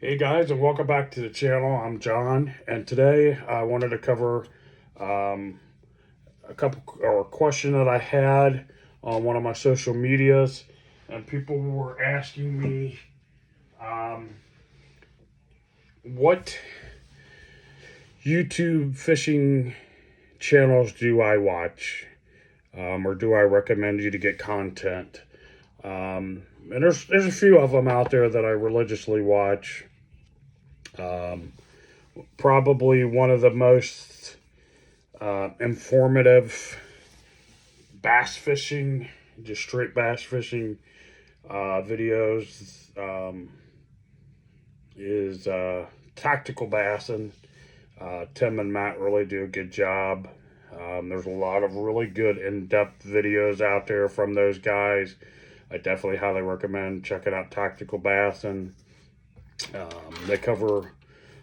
Hey guys, and welcome back to the channel. I'm John, and today I wanted to cover um, a question that I had on one of my social medias, and people were asking me um, what YouTube fishing channels do I watch, or do I recommend you to get content? And there's a few of them out there that I religiously watch. Um, Probably one of the most informative bass fishing, just straight bass fishing videos is Tactical Bassin'. Tim and Matt really do a good job. There's a lot of really good in-depth videos out there from those guys. I definitely highly recommend checking out Tactical Bassin'. They cover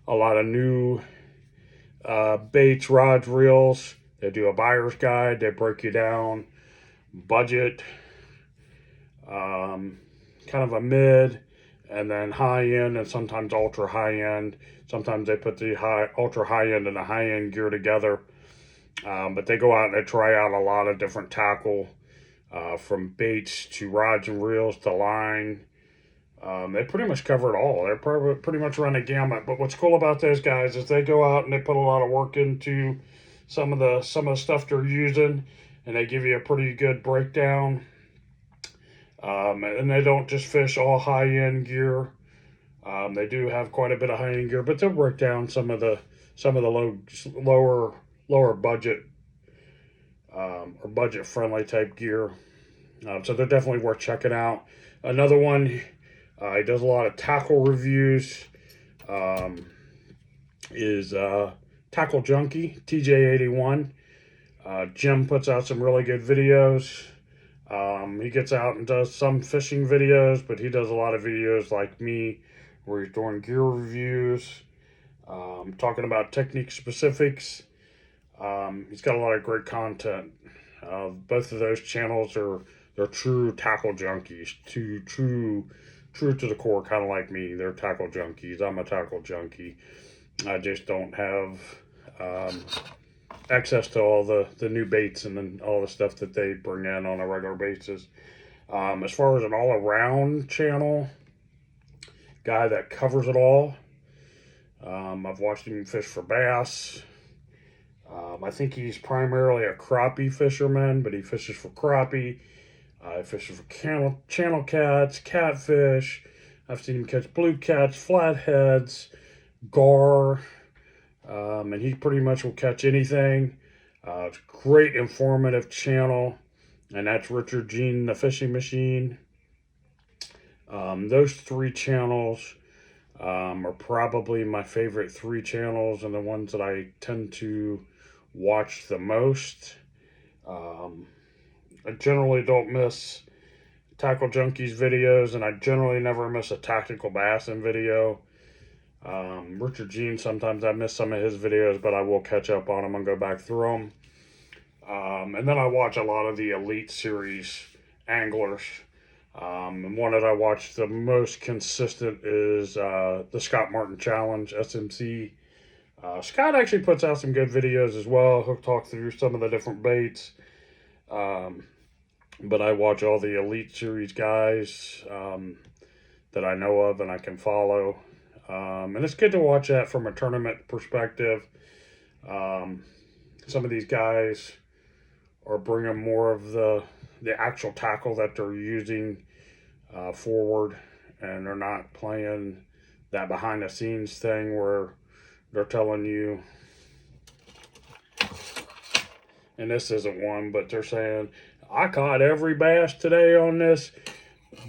a lot of new baits, rods, reels. They do a buyer's guide. They break you down budget, kind of a mid, and then high end, and sometimes ultra high end. Sometimes they put the ultra high end and the high end gear together. But they go out and they try out a lot of different tackle, from baits to rods and reels to line. They pretty much cover it all. They're pretty much run a gamut. But what's cool about those guys is they go out and they put a lot of work into some of the stuff they're using, and they give you a pretty good breakdown. And they don't just fish all high end gear. They do have quite a bit of high end gear, but they'll break down some of the lower budget, or budget friendly type gear. So they're definitely worth checking out. Another one, he does a lot of tackle reviews. Is Tackle Junkie TJ81. Jim puts out some really good videos. He gets out and does some fishing videos, but he does a lot of videos like me where he's doing gear reviews, talking about technique specifics. He's got a lot of great content. Both of those channels they're true tackle junkies, true to the core, kind of like me. They're tackle junkies. I'm a tackle junkie. I just don't have access to all the new baits and then all the stuff that they bring in on a regular basis. As far as an all-around channel, guy that covers it all, I've watched him fish for bass. I think he's primarily a crappie fisherman, but he fishes for crappie. He fishes for channel cats, catfish. I've seen him catch blue cats, flatheads, gar, and he pretty much will catch anything. It's a great informative channel, and that's Richard Jean, the Fishing Machine. Those three channels are probably my favorite three channels and the ones that I tend to watch the most. I generally don't miss Tackle Junkies videos, and I generally never miss a Tactical Bassin' video. Richard Jean, sometimes I miss some of his videos, but I will catch up on them and go back through them. And then I watch a lot of the Elite Series anglers. And one that I watch the most consistent is the Scott Martin Challenge, SMC. Scott actually puts out some good videos as well. He'll talk through some of the different baits. But I watch all the Elite Series guys that I know of and I can follow. And it's good to watch that from a tournament perspective. Some of these guys are bringing more of the actual tackle that they're using forward, and they're not playing that behind the scenes thing where they're telling you, and this isn't one, but they're saying, I caught every bass today on this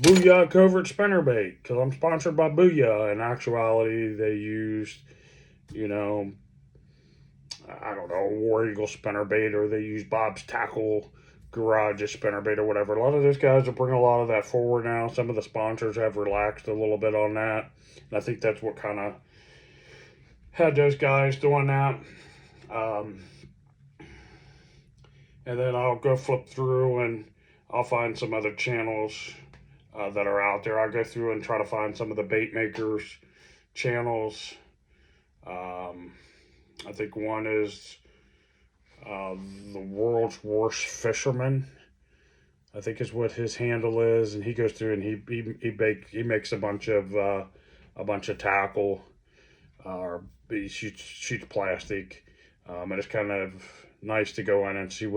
Booyah covert spinnerbait because I'm sponsored by Booyah. In actuality, they used, I don't know, War Eagle spinnerbait, or they use Bob's Tackle Garage spinnerbait or whatever. A lot of those guys are bringing a lot of that forward now. Some of the sponsors have relaxed a little bit on that, and I think that's what kind of had those guys doing that. And then I'll go flip through and I'll find some other channels that are out there. I'll go through and try to find some of the bait makers channels. I think one is the world's worst fisherman, I think is what his handle is, and he goes through and he makes a bunch of tackle, or he shoots plastic, and it's kind of nice to go in and see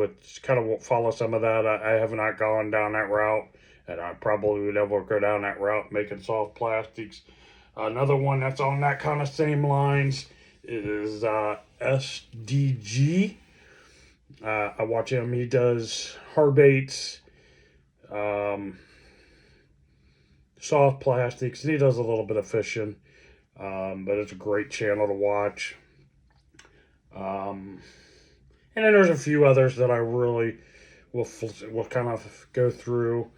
follow some of that. I have not gone down that route, and I probably would never go down that route making soft plastics. Another one that's on that kind of same lines is SDG. I watch him. He does hard baits, soft plastics, and he does a little bit of fishing. But it's a great channel to watch. And then there's a few others that I really will kind of go through.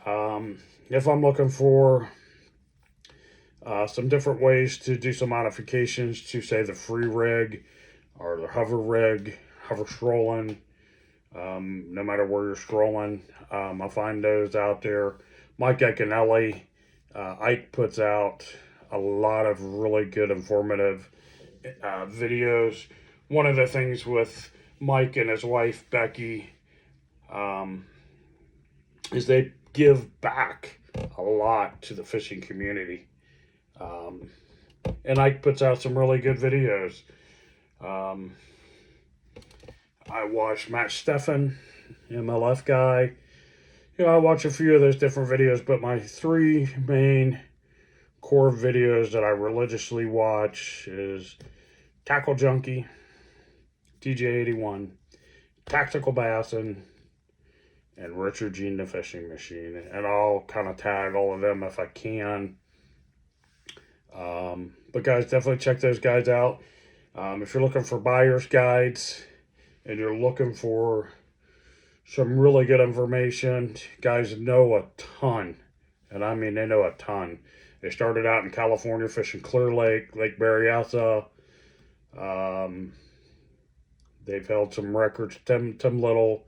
If I'm looking for some different ways to do some modifications to, say, the free rig or the hover rig, hover strolling, no matter where you're strolling, I find those out there. Mike Iaconelli, Ike puts out a lot of really good, informative videos. One of the things with Mike and his wife Becky is they give back a lot to the fishing community, and Ike puts out some really good videos. I watch Matt Steffen, MLF guy. I watch a few of those different videos, but my three main core videos that I religiously watch is Tackle Junkie, TJ81, Tactical Bassin, and Richard Gene the Fishing Machine. And I'll kind of tag all of them if I can. But guys, definitely check those guys out. If you're looking for buyer's guides and you're looking for some really good information, guys know a ton. And I mean, they know a ton. They started out in California fishing Clear Lake, Lake Berryessa. They've held some records. Tim Little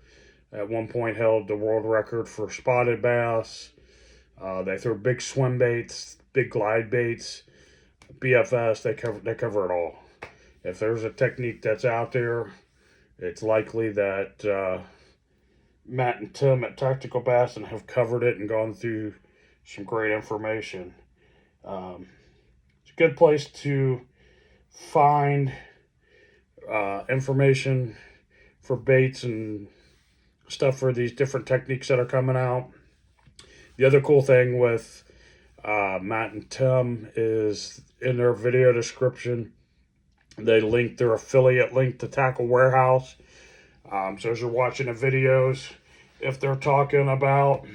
at one point held the world record for spotted bass. They throw big swim baits, big glide baits, BFS. They cover it all. If there's a technique that's out there, it's likely that Matt and Tim at Tactical Bassin have covered it and gone through some great information. It's a good place to find information for baits and stuff for these different techniques that are coming out. The other cool thing with Matt and Tim is in their video description, they link their affiliate link to Tackle Warehouse. So as you're watching the videos, if they're talking about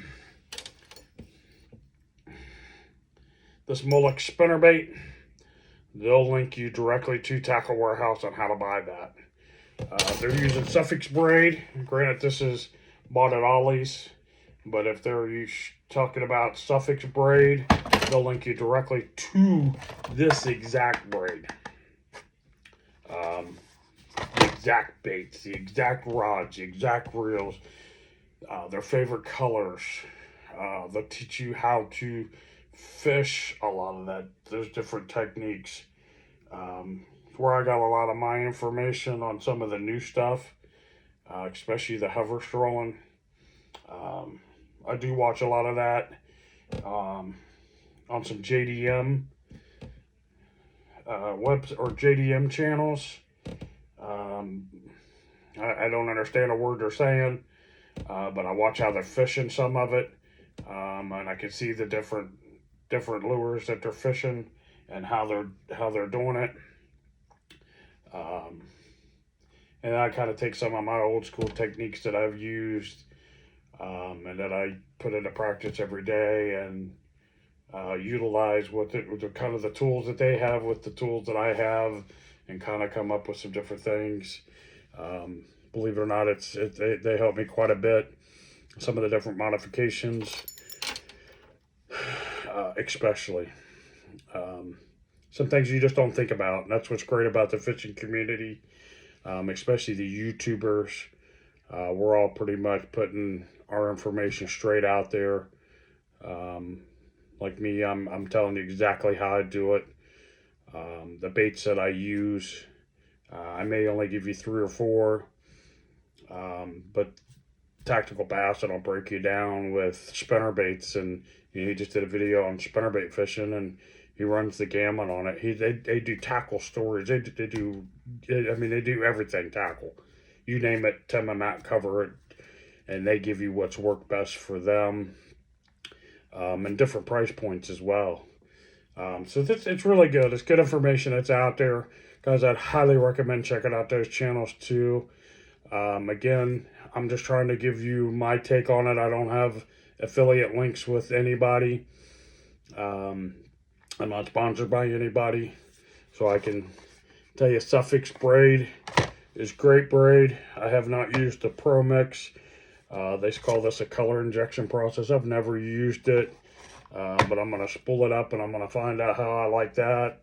this mullet spinnerbait, they'll link you directly to Tackle Warehouse on how to buy that. They're using Suffix braid. Granted, this is bought at Ollie's, but if they're talking about Suffix braid, they'll link you directly to this exact braid. The exact baits, the exact rods, the exact reels, their favorite colors. They'll teach you how to fish a lot of those different techniques. Where I got a lot of my information on some of the new stuff, especially the hover strolling. I do watch a lot of that on some JDM webs or JDM channels. I don't understand a word they're saying, but I watch how they're fishing some of it, and I can see the different lures that they're fishing and how they're doing it. And I kind of take some of my old school techniques that I've used, and that I put into practice every day, and utilize with the kind of the tools that they have with the tools that I have, and kind of come up with some different things. Believe it or not, they help me quite a bit. Some of the different modifications, especially. Some things you just don't think about, and that's what's great about the fishing community, especially the YouTubers. We're all pretty much putting our information straight out there. Like me, I'm telling you exactly how I do it. The baits that I use, I may only give you 3 or 4, but tactical bass, and I'll break you down with spinner baits. And he just did a video on spinnerbait fishing, and he runs the gamut on it. They do tackle storage. They do. I mean, they do everything tackle. You name it, Tim and Matt cover it, and they give you what's worked best for them, and different price points as well. So it's really good. It's good information that's out there, guys. I'd highly recommend checking out those channels too. Again, I'm just trying to give you my take on it. I don't have affiliate links with anybody. I'm not sponsored by anybody, so I can tell you Suffix braid is great braid. I have not used the Pro Mix. They call this a color injection process. I've never used it, but I'm going to spool it up and I'm going to find out how I like that.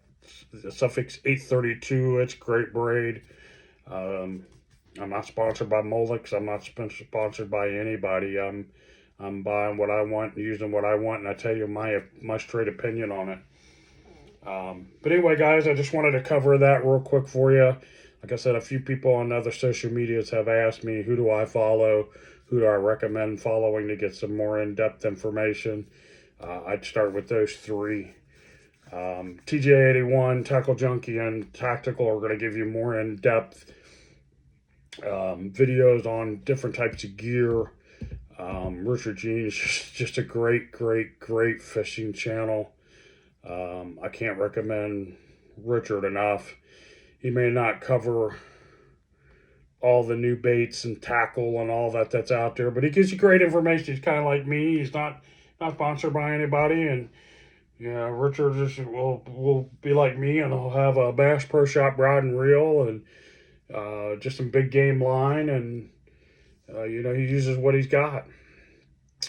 The Suffix 832, it's great braid. I'm not sponsored by Molex. I'm not sponsored by anybody. I'm buying what I want, using what I want, and I tell you my straight opinion on it. But anyway, guys, I just wanted to cover that real quick for you. Like I said, a few people on other social medias have asked me, who do I follow? Who do I recommend following to get some more in-depth information? I'd start with those 3. TJ81, Tackle Junkie, and Tactical are going to give you more in-depth videos on different types of gear. Richard Jean is just a great fishing channel. I can't recommend Richard enough. He may not cover all the new baits and tackle and all that's out there, but he gives you great information. He's kind of like me. He's not sponsored by anybody, and yeah, Richard just will be like me, and he'll have a Bass Pro Shop rod and reel, and just some big game line, and he uses what he's got.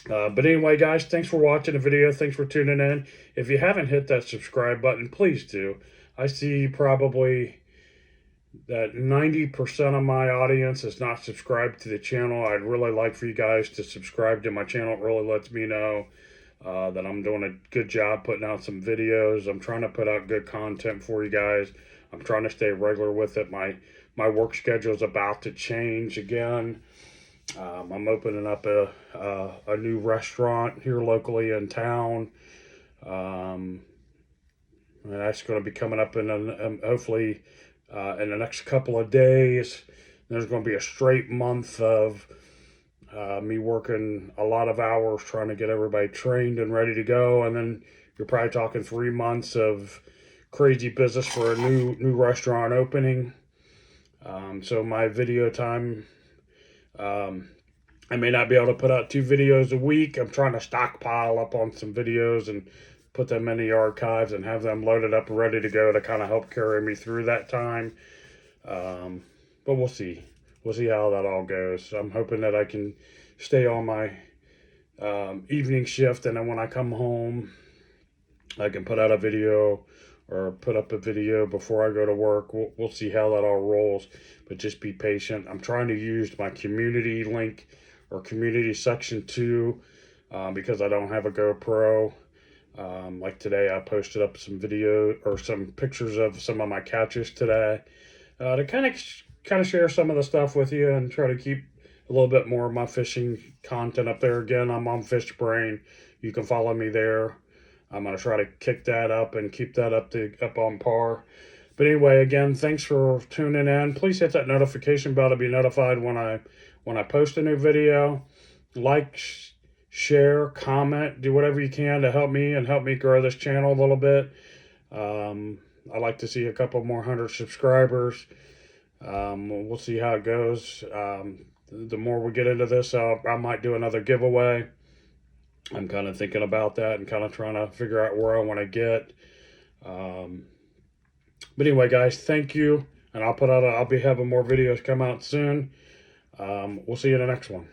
But anyway, guys, thanks for watching the video. Thanks for tuning in. If you haven't hit that subscribe button, please do. I see probably that 90% of my audience is not subscribed to the channel. I'd really like for you guys to subscribe to my channel. It really lets me know that I'm doing a good job putting out some videos. I'm trying to put out good content for you guys. I'm trying to stay regular with it. My work schedule is about to change again. I'm opening up a new restaurant here locally in town. And that's going to be coming up in hopefully in the next couple of days. There's going to be a straight month of me working a lot of hours trying to get everybody trained and ready to go. And then you're probably talking 3 months of crazy business for a new restaurant opening. So my video time, I may not be able to put out 2 videos a week. I'm trying to stockpile up on some videos and put them in the archives and have them loaded up and ready to go to kind of help carry me through that time. But we'll see. We'll see how that all goes. I'm hoping that I can stay on my evening shift, and then when I come home, I can put out a video or put up a video before I go to work. We'll see how that all rolls, but just be patient. I'm trying to use my community link or community section too, because I don't have a GoPro. Like today, I posted up some video or some pictures of some of my catches today, to kind of share some of the stuff with you and try to keep a little bit more of my fishing content up there. Again, I'm on Fish Brain. You can follow me there. I'm going to try to kick that up and keep that up on par. But anyway, again, thanks for tuning in. Please hit that notification bell to be notified when I post a new video. Like, share, comment, do whatever you can to help me and help me grow this channel a little bit. I'd like to see a couple more 100 subscribers. We'll see how it goes. The more we get into this, I might do another giveaway. I'm kind of thinking about that and kind of trying to figure out where I want to get. But anyway, guys, thank you. And I'll be having more videos come out soon. We'll see you in the next one.